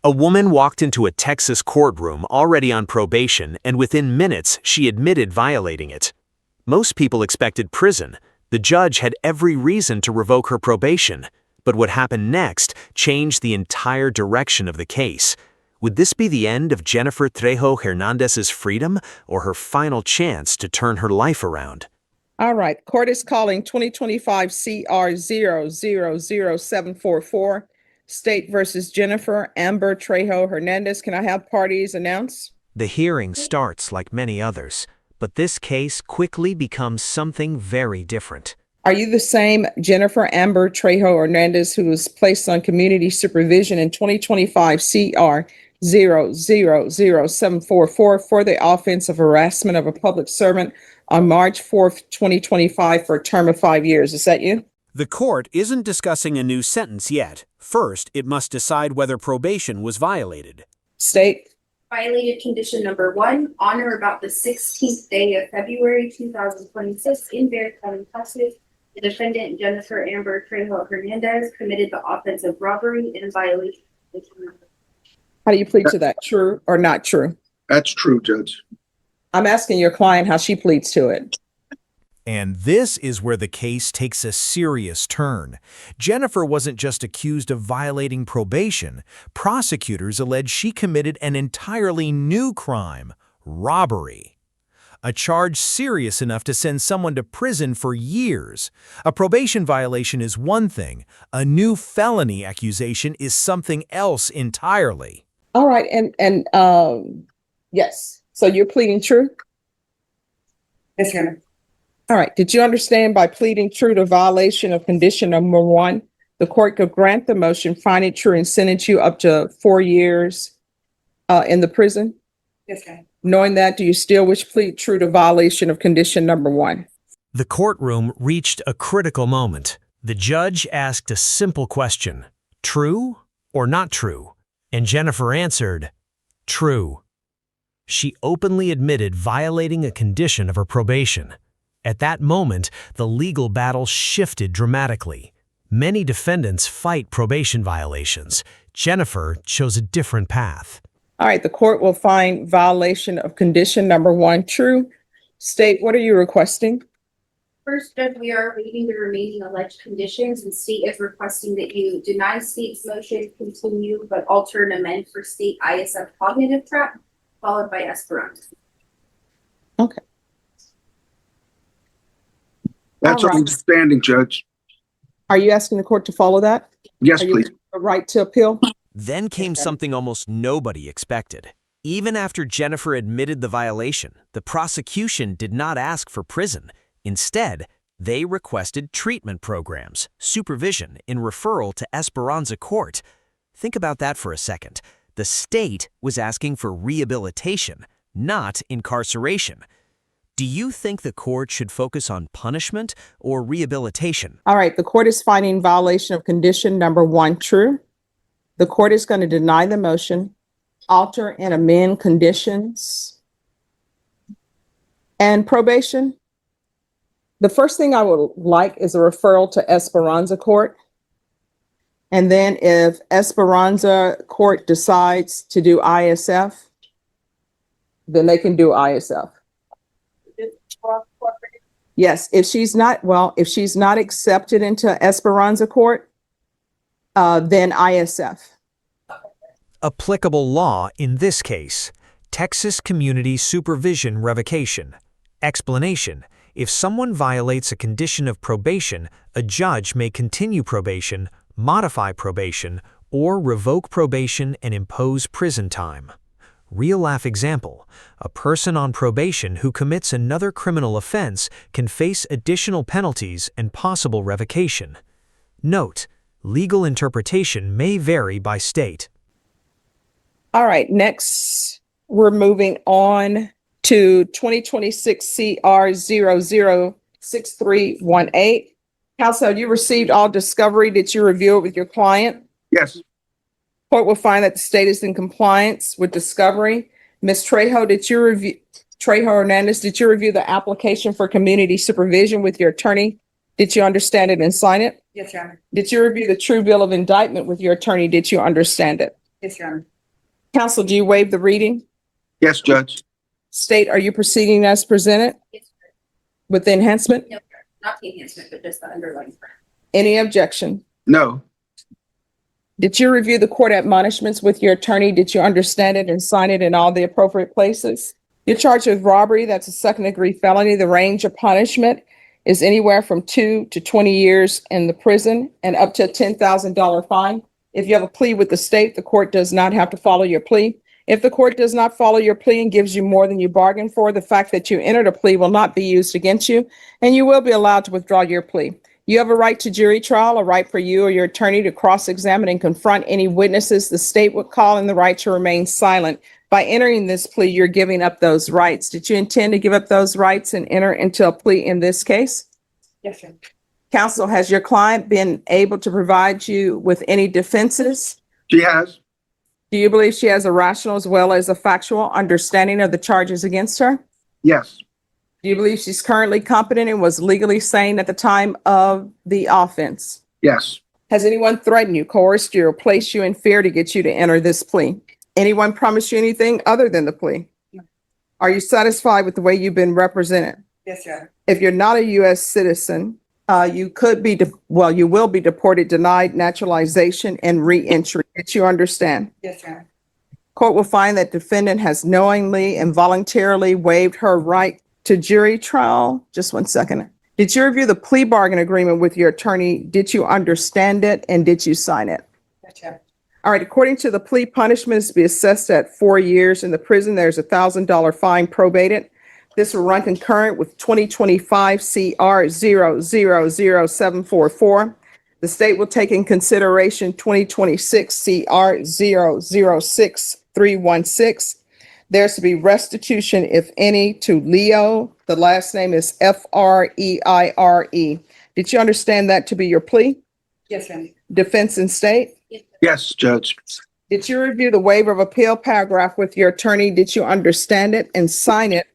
A woman walked into a Texas courtroom already on probation, and within minutes she admitted violating it. Most people expected prison. The judge had every reason to revoke her probation, but what happened next changed the entire direction of the case. Would this be the end of Amber Trejo Hernandez's freedom, or her final chance to turn her life around? All right, court is calling 2025 CR 000744, State versus Jennifer Amber Trejo Hernandez. Can I have parties announce? The hearing starts like many others, but this case quickly becomes something very different. Are you the same Jennifer Amber Trejo Hernandez who was placed on community supervision in 2025 CR 000744 for the offense of harassment of a public servant on March 4th, 2025 for a term of 5 years? Is that you? The court isn't discussing a new sentence yet. First, it must decide whether probation was violated. State. Violated condition number 1, on or about the 16th day of February 2026 in Bexar County, Texas. The defendant, Jennifer Amber Trejo Hernandez, committed the offense of robbery in violation of condition. How do you plead to that? True or not true? That's true, Judge. I'm asking your client how she pleads to it. And this is where the case takes a serious turn. Jennifer wasn't just accused of violating probation. Prosecutors allege she committed an entirely new crime, robbery. A charge serious enough to send someone to prison for years. A probation violation is one thing. A new felony accusation is something else entirely. All right, and yes. So you're pleading true? Yes, Your Honor. All right. Did you understand by pleading true to violation of condition number 1, the court could grant the motion, find it true, and sentence you up to 4 years in the prison? Yes, Your Honor. Knowing that, do you still wish to plead true to violation of condition number 1? The courtroom reached a critical moment. The judge asked a simple question: true or not true? And Jennifer answered, true. She openly admitted violating a condition of her probation. At that moment, the legal battle shifted dramatically. Many defendants fight probation violations. Jennifer chose a different path. All right. The court will find violation of condition number 1 true. State, what are you requesting? First, Judge, we are reading the remaining alleged conditions, and State is requesting that you deny State's motion, continue, but alter and amend for State ISF cognitive trap, followed by Esperanza. Okay. That's All right. understanding, Judge. Are you asking the court to follow that? Yes, Are you please. a right to appeal? Then came something almost nobody expected. Even after Jennifer admitted the violation, the prosecution did not ask for prison. Instead, they requested treatment programs, supervision, and referral to Esperanza Court. Think about that for a second. The state was asking for rehabilitation, not incarceration. Do you think the court should focus on punishment or rehabilitation? All right. The court is finding violation of condition number 1 true. The court is going to deny the motion, alter and amend conditions, and probation. The first thing I would like is a referral to Esperanza Court. And then if Esperanza Court decides to do ISF, then they can do ISF. Yes, if she's not accepted into Esperanza Court, then ISF. Applicable law in this case: Texas Community Supervision Revocation. Explanation: if someone violates a condition of probation, a judge may continue probation, modify probation, or revoke probation and impose prison time. Real-life example: a person on probation who commits another criminal offense can face additional penalties and possible revocation. Note: legal interpretation may vary by state. All right, next we're moving on to 2026 CR 006318. Counsel, have you received all discovery? Did you review it with your client? Yes. Court will find that the state is in compliance with discovery. Ms. Trejo, Trejo Hernandez, did you review the application for community supervision with your attorney? Did you understand it and sign it? Yes, Your Honor. Did you review the true bill of indictment with your attorney? Did you understand it? Yes, Your Honor. Counsel, do you waive the reading? Yes, Judge. State, are you proceeding as presented Yes, sir. with the enhancement? No, sir. Not the enhancement, but just the underlying crime. Any objection? No. Did you review the court admonishments with your attorney? Did you understand it and sign it in all the appropriate places? You're charged with robbery. That's a second-degree felony. The range of punishment is anywhere from 2 to 20 years in the prison and up to a $10,000 fine. If you have a plea with the state, the court does not have to follow your plea. If the court does not follow your plea and gives you more than you bargained for, the fact that you entered a plea will not be used against you, and you will be allowed to withdraw your plea. You have a right to jury trial, a right for you or your attorney to cross-examine and confront any witnesses the state would call, and the right to remain silent. By entering this plea, you're giving up those rights. Did you intend to give up those rights and enter into a plea in this case? Yes, sir. Counsel, has your client been able to provide you with any defenses? She has. Do you believe she has a rational as well as a factual understanding of the charges against her? Yes. Do you believe she's currently competent and was legally sane at the time of the offense? Yes. Has anyone threatened you, coerced you, or placed you in fear to get you to enter this plea? Anyone promised you anything other than the plea? No. Are you satisfied with the way you've been represented? Yes, sir. If you're not a U.S. citizen, you could be, you will be deported, denied naturalization, and re-entry. Did you understand? Yes, sir. Court will find that defendant has knowingly and voluntarily waived her right to jury trial. Just 1 second. Did you review the plea bargain agreement with your attorney? Did you understand it and did you sign it? Yes, sir. All right, according to the plea, punishment is to be assessed at 4 years in the prison. There's a $1,000 fine probated. This will run concurrent with 2025 CR 000744. The state will take in consideration 2026 CR 006316. There's to be restitution, if any, to Leo. The last name is Freire. Did you understand that to be your plea? Yes, sir. Defense and state? Yes, sir. Yes, Judge. Did you review the waiver of appeal paragraph with your attorney? Did you understand it and sign it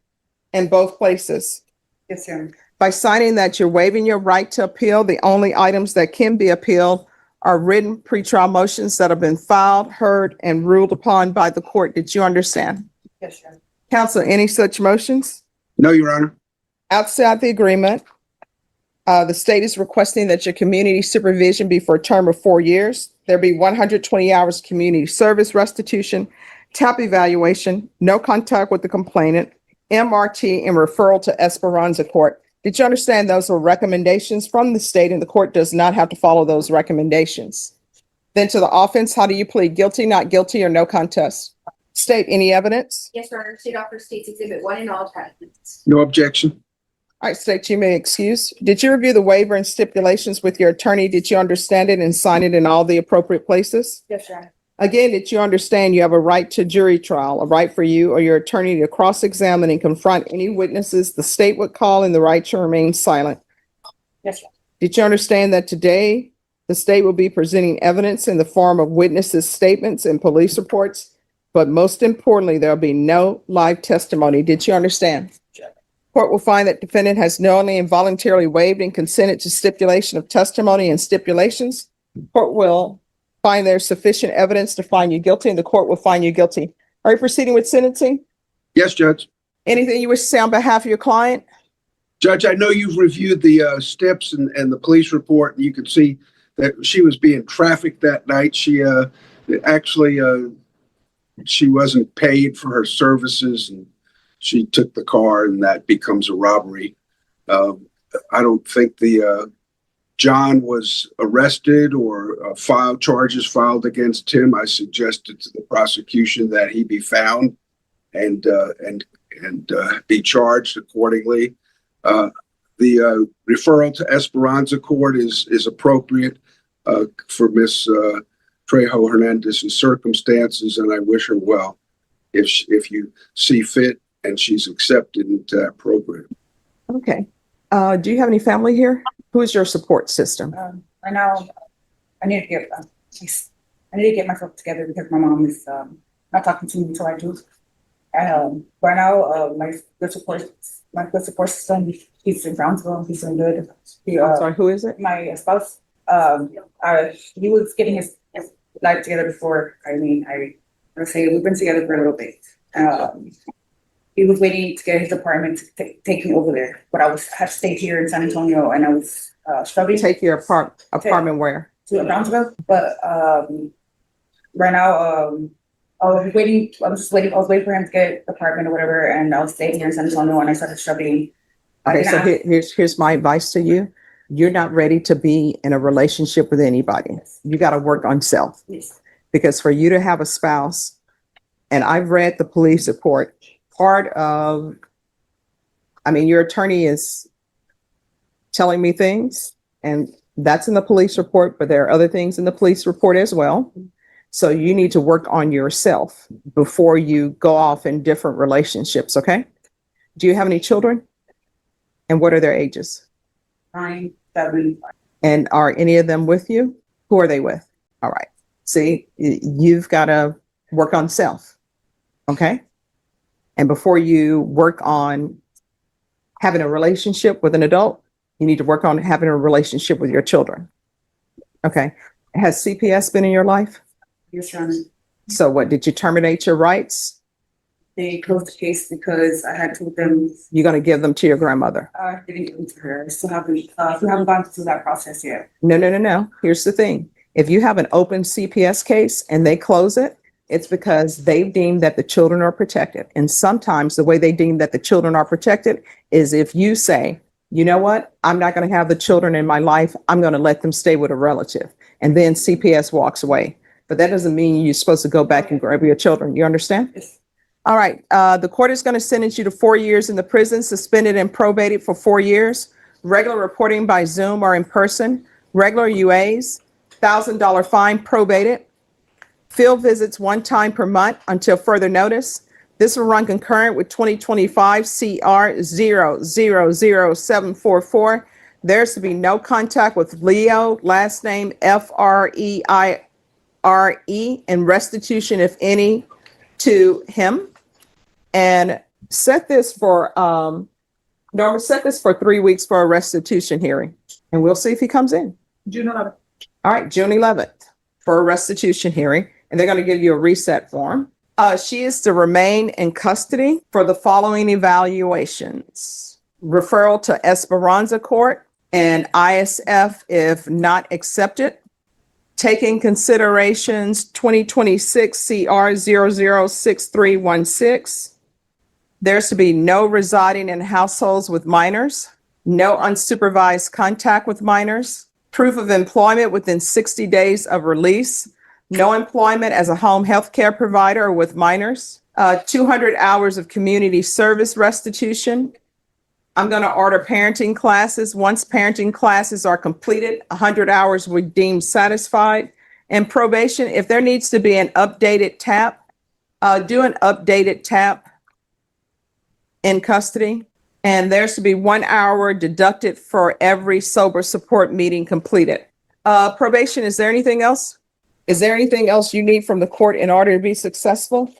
in both places? Yes, sir. By signing that, you're waiving your right to appeal. The only items that can be appealed are written pretrial motions that have been filed, heard, and ruled upon by the court. Did you understand? Yes, sir. Counsel, any such motions? No, Your Honor. Outside the agreement, the state is requesting that your community supervision be for a term of 4 years. There be 120 hours community service restitution, TAP evaluation, no contact with the complainant, MRT, and referral to Esperanza Court. Did you understand those were recommendations from the state and the court does not have to follow those recommendations? Then to the offense, how do you plead? Guilty, not guilty, or no contest? State, any evidence? Yes, Your Honor. State offers State's Exhibit 1 in all attachments. No objection. All right, state, you may excuse. Did you review the waiver and stipulations with your attorney? Did you understand it and sign it in all the appropriate places? Yes, sir. Again, did you understand you have a right to jury trial, a right for you or your attorney to cross-examine and confront any witnesses the state would call, and the right to remain silent? Yes, sir. Did you understand that today the state will be presenting evidence in the form of witnesses' statements and police reports? But most importantly, there'll be no live testimony. Did you understand? Sure. Court will find that defendant has knowingly and voluntarily waived and consented to stipulation of testimony and stipulations. Court will find there's sufficient evidence to find you guilty, and the court will find you guilty. Are you proceeding with sentencing? Yes, Judge. Anything you wish to say on behalf of your client? Judge, I know you've reviewed the steps and the police report, and you can see that she was being trafficked that night. She actually she wasn't paid for her services, and she took the car, and that becomes a robbery. I don't think the John was arrested or charges filed against him. I suggested to the prosecution that he be found and be charged accordingly. The referral to Esperanza Court is appropriate for Miss Trejo Hernandez's circumstances, and I wish her well if you see fit and she's accepted into that program. Okay. Do you have any family here? Who is your support system? Right now, I need to get myself together because my mom is not talking to me until I do. Right now, my good support system, he's in Brownsville. He's doing good. I'm sorry, who is it? My spouse, he was getting his life together before. I let's say we've been together for a little bit. He was waiting to get his apartment to take me over there, but had stayed here in San Antonio, and I was struggling Take your apartment where? to Brownsville. But right now, I was waiting for him to get the apartment or whatever, and I was staying here in San Antonio, and I started struggling. Okay, so here's my advice to you. You're not ready to be in a relationship with anybody. You got to work on self. Yes. Because for you to have a spouse, and I've read the police report, your attorney is telling me things, and that's in the police report, but there are other things in the police report as well. So you need to work on yourself before you go off in different relationships, okay? Do you have any children? And what are their ages? 9, 7. And are any of them with you? Who are they with? All right. See, you've got to work on self, okay? And before you work on having a relationship with an adult, you need to work on having a relationship with your children. Okay. Has CPS been in your life? Yes, Your Honor. So what, did you terminate your rights? They closed the case because I had told them You're going to give them to your grandmother? I didn't give them to her. I still haven't gone through that process yet. No. Here's the thing. If you have an open CPS case and they close it, it's because they've deemed that the children are protected. And sometimes the way they deem that the children are protected is if you say, you know what, I'm not going to have the children in my life. I'm going to let them stay with a relative. And then CPS walks away. But that doesn't mean you're supposed to go back and grab your children. You understand? Yes. All right. The court is going to sentence you to 4 years in the prison, suspended and probated for 4 years. Regular reporting by Zoom or in person. Regular UAs, $1,000 fine, probated. Field visits 1 time per month until further notice. This will run concurrent with 2025 CR 000744. There's to be no contact with Leo, last name Freire, and restitution, if any, to him. And set this for Norma, set this for 3 weeks for a restitution hearing, and we'll see if he comes in. June 11th. All right, June 11th for a restitution hearing, and they're going to give you a reset form. She is to remain in custody for the following evaluations: referral to Esperanza Court and ISF if not accepted. Taking considerations 2026 CR 006316. There's to be no residing in households with minors, no unsupervised contact with minors, proof of employment within 60 days of release, no employment as a home health care provider with minors, 200 hours of community service restitution. I'm going to order parenting classes. Once parenting classes are completed, 100 hours were deemed satisfied. And probation, if there needs to be an updated TAP, do an updated TAP in custody. And there's to be 1 hour deducted for every sober support meeting completed. Probation, is there anything else? Is there anything else you need from the court in order to be successful?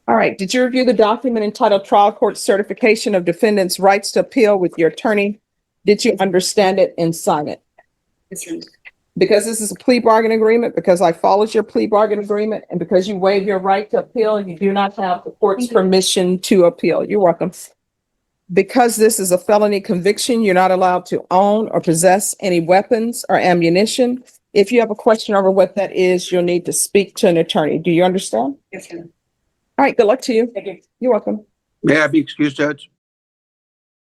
All right. Did you review the document entitled Trial Court Certification of Defendant's Rights to Appeal with your attorney? Did you understand it and sign it? Yes, Your Honor. Because this is a plea bargain agreement, because I followed your plea bargain agreement, and because you waive your right to appeal, you do not have the court's permission to appeal. You're welcome. Because this is a felony conviction, you're not allowed to own or possess any weapons or ammunition. If you have a question over what that is, you'll need to speak to an attorney. Do you understand? Yes, Your Honor. All right, good luck to you. Thank you. You're welcome. May I be excused, Judge?